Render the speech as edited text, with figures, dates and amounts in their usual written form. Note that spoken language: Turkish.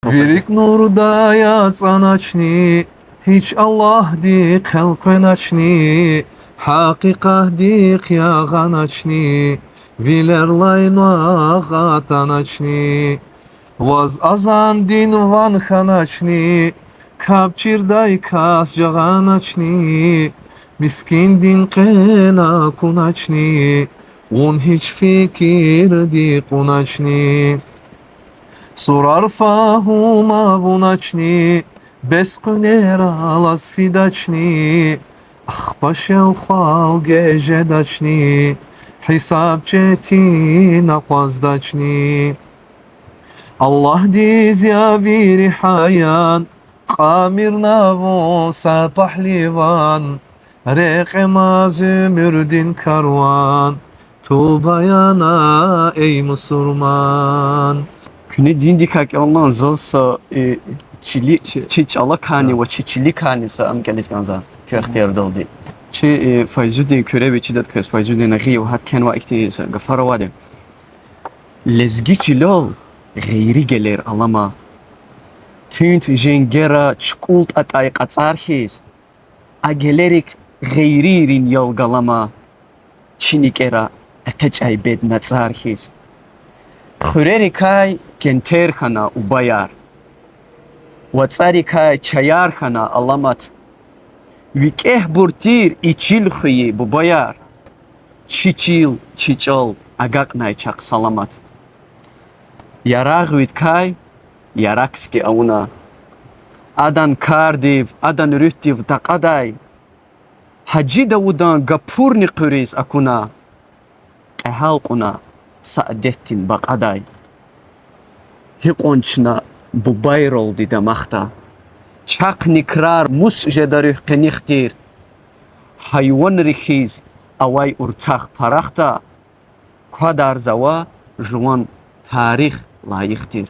Virik nurda yatsan açni, hiç Allah di khalqen açni, haqiqah di qiyagan açni, viler layna gatan açni, vaz azan din van khan açni, kapçirday kas jagan açni, miskin din qena kun açni, un hiç fikir di kun açni. Sorar fahuma vunačni, bez kunera las fidačni, ah pašel hval gežedačni, hisab četi naqazdačni. Allah diz ya viri hayan, qamir navo sapahlivan, reqema zümürdin karvan, tubayana ey Müslüman. Küne dindikak ondan zalsa çili çiç alakani ve çiçili kani sa am gelis ganza ki ihtiyar daldi. Çi fayzudin köre ve çidat kız fayzudin aghi ve hat kan ve ikti gafara wade. Lezgi çilol gayri gelir alama. Tünt jengera çkult atay qatsar his. Agelerik gayririn yalgalama. Çinikera atacay bed natsar his. Khurerikay kenter khana ubayar. Watsarikay çayar khana alamat. Vikeh burtir içil khuyi bu bayar. Çiçil çiçal agaknay çak salamat. Yarag vitkay yarakski avuna. Adan kardiv adan rüttiv taqaday. Hacı Davudan gapurni quris akuna. Halquna saadettin baqaday. Hiqonchna bu bayrol dida maxta. Çaq nikrar mus jedarih qeniqtir. Hayvan rixiz away urtaq paraxta. Qadar zawa jwan tarix layıqtir.